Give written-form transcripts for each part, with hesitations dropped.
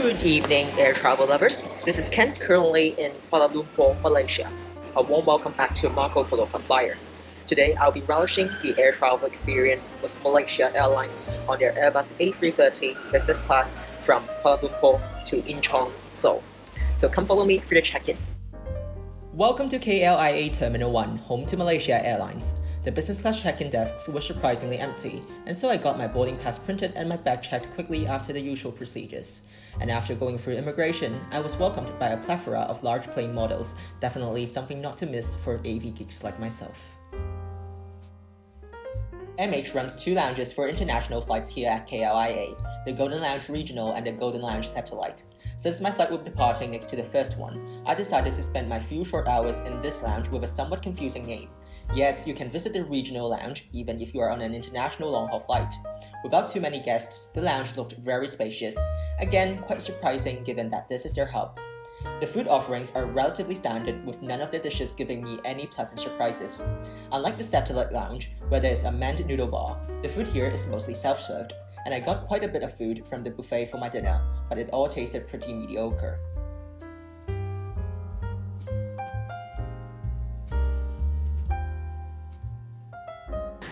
Good evening, air travel lovers. This is Ken, currently in Kuala Lumpur, Malaysia. A warm welcome back to Marco Polo Flyer. Today, I'll be relishing the air travel experience with Malaysia Airlines on their Airbus A330 business class from Kuala Lumpur to Incheon, Seoul. So come follow me for the check-in. Welcome to KLIA Terminal 1, home to Malaysia Airlines. The business class check-in desks were surprisingly empty, and so I got my boarding pass printed and my bag checked quickly after the usual procedures. And after going through immigration, I was welcomed by a plethora of large plane models, definitely something not to miss for AV geeks like myself. MH runs two lounges for international flights here at KLIA, the Golden Lounge Regional and the Golden Lounge Satellite. Since my flight would be departing next to the first one, I decided to spend my few short hours in this lounge with a somewhat confusing name. Yes, you can visit the regional lounge even if you are on an international long-haul flight. Without too many guests, the lounge looked very spacious. Again, quite surprising given that this is their hub. The food offerings are relatively standard, with none of the dishes giving me any pleasant surprises. Unlike the satellite lounge, where there is a manned noodle bar, the food here is mostly self-served, and I got quite a bit of food from the buffet for my dinner, but it all tasted pretty mediocre.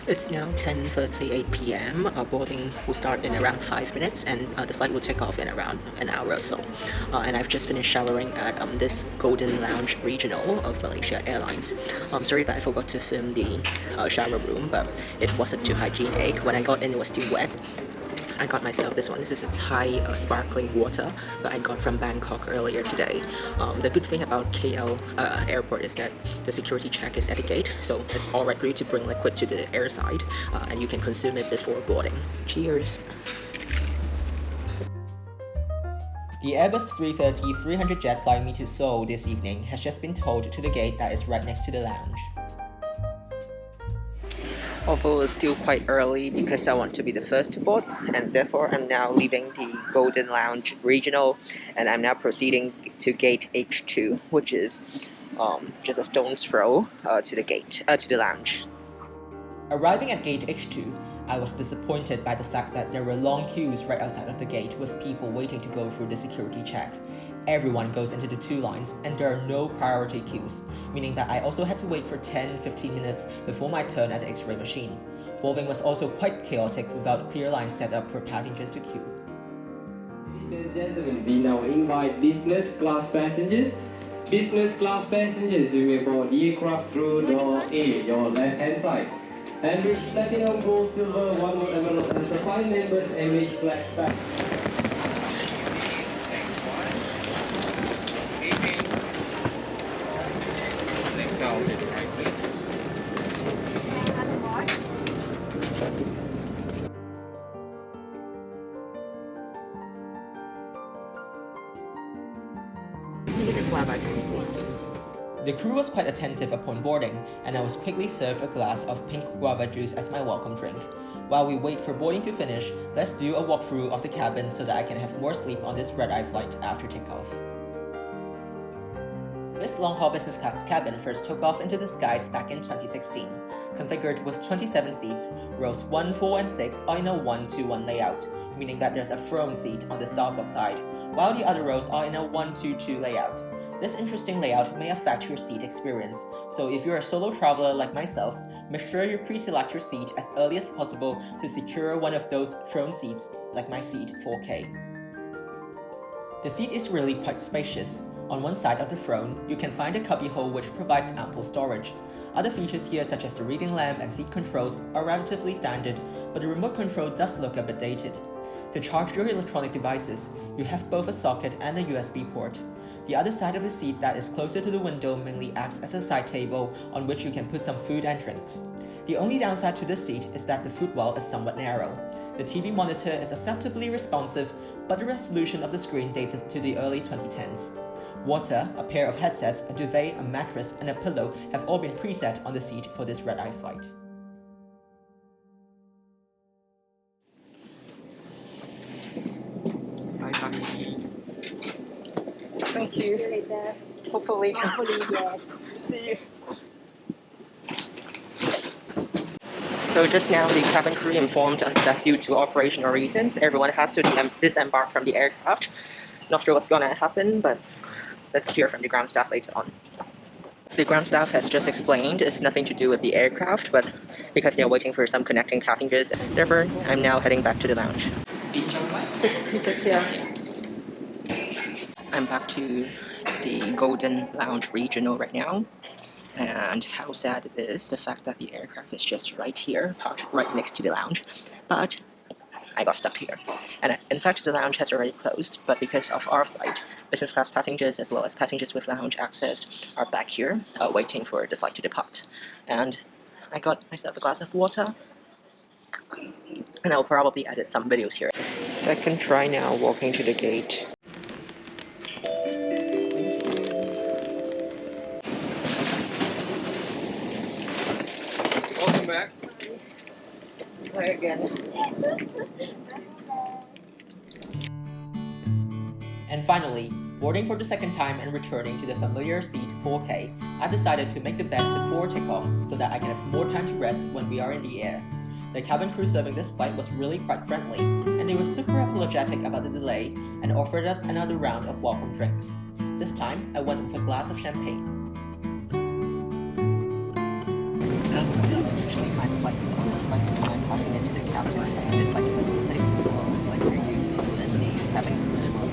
It's now 10:38 p.m. Boarding will start in around 5 minutes, and the flight will take off in around an hour or so. And I've just finished showering at this Golden Lounge Regional of Malaysia Airlines. I'm sorry that I forgot to film the shower room, but it wasn't too hygienic. When I got in, it was still wet. I got myself this one. This is a Thai sparkling water that I got from Bangkok earlier today. The good thing about KL airport is that the security check is at the gate, so it's alright for you to bring liquid to the air side, and you can consume it before boarding. Cheers! The Airbus 330-300 jet flying me to Seoul this evening has just been towed to the gate that is right next to the lounge. Although it's still quite early because I want to be the first to board, and therefore I'm now leaving the Golden Lounge Regional, and I'm now proceeding to gate H2, which is just a stone's throw to the lounge. Arriving at gate H2, I was disappointed by the fact that there were long queues right outside of the gate with people waiting to go through the security check. Everyone goes into the two lines and there are no priority queues, meaning that I also had to wait for 10-15 minutes before my turn at the X-ray machine. Boarding was also quite chaotic without clear lines set up for passengers to queue. Ladies and gentlemen, we now invite business class passengers. Business class passengers, you may board the aircraft through door A, your left-hand side. And with platinum, gold, silver, one more envelope, and supply members, MH flags back. The crew was quite attentive upon boarding, and I was quickly served a glass of pink guava juice as my welcome drink. While we wait for boarding to finish, let's do a walkthrough of the cabin so that I can have more sleep on this red-eye flight after takeoff. This long-haul business class cabin first took off into the skies back in 2016. Configured with 27 seats, rows 1, 4, and 6 are in a 1-2-1 layout, meaning that there's a throne seat on the starboard side, while the other rows are in a 1-2-2 layout. This interesting layout may affect your seat experience, so if you're a solo traveler like myself, make sure you pre-select your seat as early as possible to secure one of those throne seats, like my seat 4K. The seat is really quite spacious. On one side of the throne, you can find a cubbyhole which provides ample storage. Other features here such as the reading lamp and seat controls are relatively standard, but the remote control does look a bit dated. To charge your electronic devices, you have both a socket and a USB port. The other side of the seat that is closer to the window mainly acts as a side table on which you can put some food and drinks. The only downside to this seat is that the footwell is somewhat narrow. The TV monitor is acceptably responsive, but the resolution of the screen dates to the early 2010s. Water, a pair of headsets, a duvet, a mattress, and a pillow have all been preset on the seat for this red-eye flight. Thank you. See you later. Hopefully. Hopefully, yes. See you. So just now, the cabin crew informed us that due to operational reasons, everyone has to disembark from the aircraft. Not sure what's gonna happen, but let's hear from the ground staff later on. The ground staff has just explained it's nothing to do with the aircraft, but because they're waiting for some connecting passengers. Therefore, I'm now heading back to the lounge. 626, yeah. I'm back to the Golden Lounge Regional right now. And how sad it is, the fact that the aircraft is just right here, parked right next to the lounge. But I got stuck here. And in fact, the lounge has already closed, but because of our flight, business class passengers as well as passengers with lounge access are back here, waiting for the flight to depart. And I got myself a glass of water, and I'll probably edit some videos here. Second try now, walking to the gate. Welcome back. Hi again. And finally, boarding for the second time and returning to the familiar seat 4K, I decided to make the bed before takeoff so that I can have more time to rest when we are in the air. The cabin crew serving this flight was really quite friendly, and they were super apologetic about the delay and offered us another round of welcome drinks. This time, I went with a glass of champagne. This is actually my flight. I'm passing it to the captain, and it's like this place as well. It's like very beautiful, and the cabin crew as well.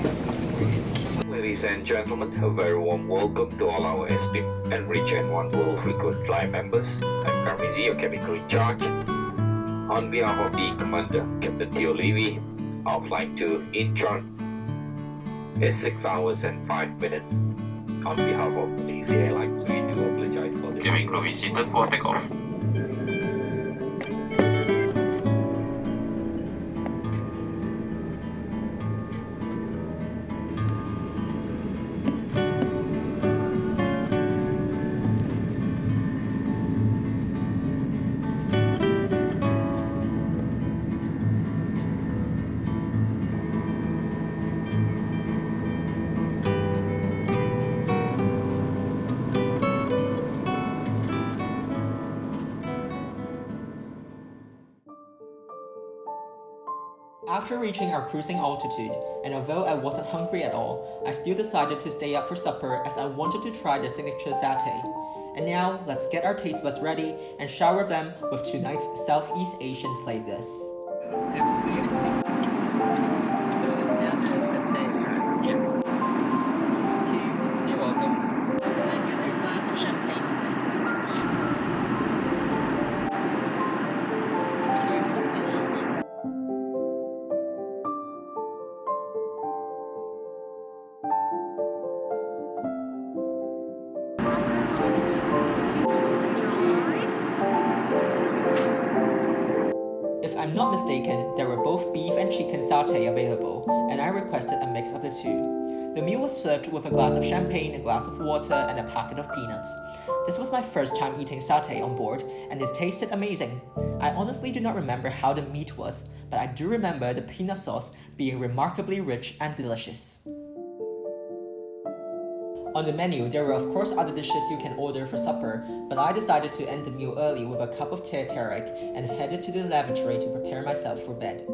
Ladies and gentlemen, a very warm welcome to all our esteemed and rich and wonderful frequent flyer members. I'm Parmizi, your cabin crew in charge. On behalf of the Commander, Captain Theo Levy, our flight to Incheon is 6 hours and 5 minutes. On behalf of Malaysia Airlines, we do apologize for the cabin crew is seated for takeoff. After reaching our cruising altitude, and although I wasn't hungry at all, I still decided to stay up for supper as I wanted to try their signature satay. And now, let's get our taste buds ready and shower them with tonight's Southeast Asian flavors. So it's now the satay. Yeah. You're welcome. Can I get a glass of champagne, please? Thank you. If I'm not mistaken, there were both beef and chicken satay available, and I requested a mix of the two. The meal was served with a glass of champagne, a glass of water, and a packet of peanuts. This was my first time eating satay on board, and it tasted amazing. I honestly do not remember how the meat was, but I do remember the peanut sauce being remarkably rich and delicious. On the menu, there were of course other dishes you can order for supper, but I decided to end the meal early with a cup of teh tarik and headed to the lavatory to prepare myself for bed.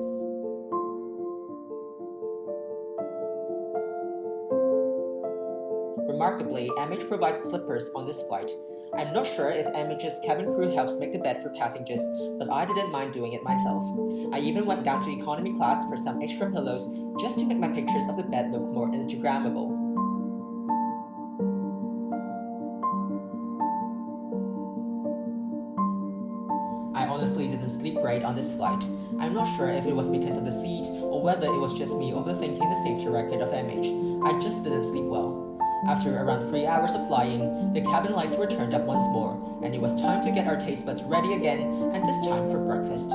Remarkably, MH provides slippers on this flight. I'm not sure if MH's cabin crew helps make the bed for passengers, but I didn't mind doing it myself. I even went down to economy class for some extra pillows just to make my pictures of the bed look more Instagrammable. I honestly didn't sleep great on this flight. I'm not sure if it was because of the seat or whether it was just me overthinking the safety record of MH. I just didn't sleep well. After around 3 hours of flying, the cabin lights were turned up once more, and it was time to get our taste buds ready again, and this time for breakfast.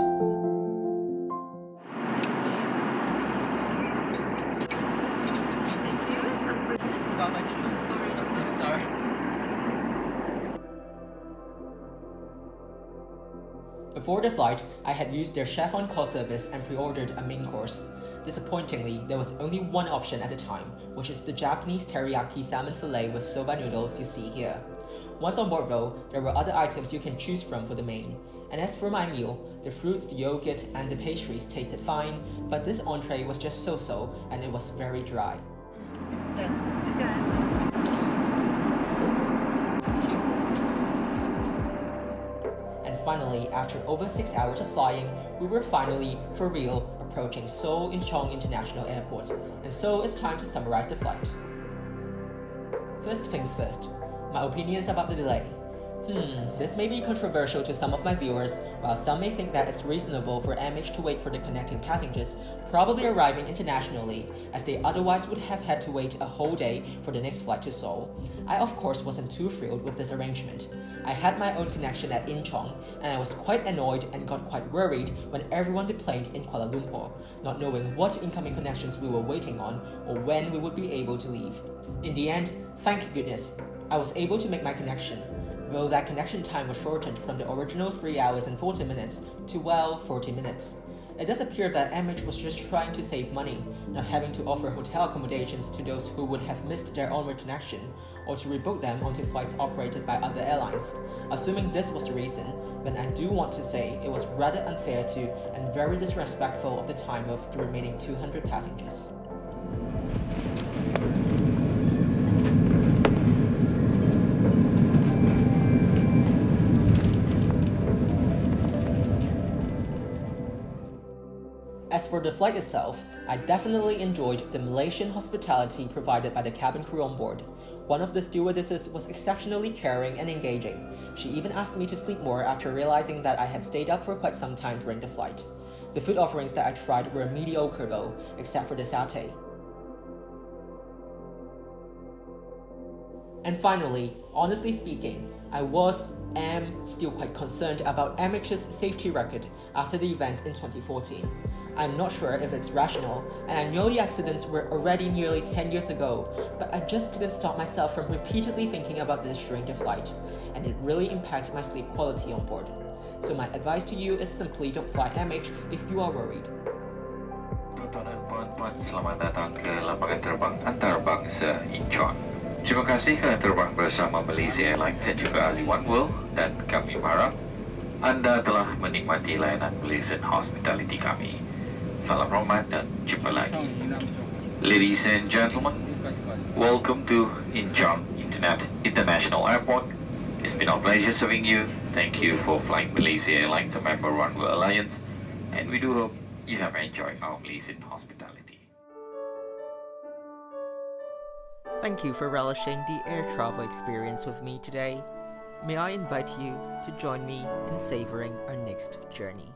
Before the flight, I had used their chef on call service and pre-ordered a main course. Disappointingly, there was only one option at a time, which is the Japanese teriyaki salmon fillet with soba noodles you see here. Once on board though, there were other items you can choose from for the main. And as for my meal, the fruits, the yogurt, and the pastries tasted fine, but this entree was just so-so, and it was very dry. And finally, after over 6 hours of flying, we were finally, for real, approaching Seoul Incheon International Airport, and so it's time to summarize the flight. First things first, my opinions about the delay. This may be controversial to some of my viewers, while some may think that it's reasonable for MH to wait for the connecting passengers probably arriving internationally, as they otherwise would have had to wait a whole day for the next flight to Seoul. I of course wasn't too thrilled with this arrangement. I had my own connection at Incheon, and I was quite annoyed and got quite worried when everyone deplaned in Kuala Lumpur, not knowing what incoming connections we were waiting on or when we would be able to leave. In the end, thank goodness, I was able to make my connection, though that connection time was shortened from the original 3 hours and 40 minutes to, well, 40 minutes. It does appear that MH was just trying to save money, not having to offer hotel accommodations to those who would have missed their onward connection, or to rebook them onto flights operated by other airlines. Assuming this was the reason, then I do want to say it was rather unfair to and very disrespectful of the time of the remaining 200 passengers. As for the flight itself, I definitely enjoyed the Malaysian hospitality provided by the cabin crew on board. One of the stewardesses was exceptionally caring and engaging. She even asked me to sleep more after realizing that I had stayed up for quite some time during the flight. The food offerings that I tried were mediocre though, except for the satay. And finally, honestly speaking, I am still quite concerned about MH's safety record after the events in 2014. I'm not sure if it's rational, and I know the accidents were already nearly 10 years ago, but I just couldn't stop myself from repeatedly thinking about this during the flight, and it really impacted my sleep quality on board. So my advice to you is simply don't fly MH if you are worried. Tuan dan puan-puan, selamat datang ke lapangan terbang antarbangsa Incheon. Terima kasih kerana terbang bersama Malaysia Airlines dan juga One World, dan kami harap Anda telah menikmati layanan pleasant hospitality kami. Salam hormat dan jumpa lagi. Ladies and gentlemen, welcome to Incheon International Airport. It's been a pleasure serving you. Thank you for flying Malaysia Airlines, a member of One World Alliance, and we do hope you have enjoyed our pleasant hospitality. Thank you for relishing the air travel experience with me today. May I invite you to join me in savoring our next journey.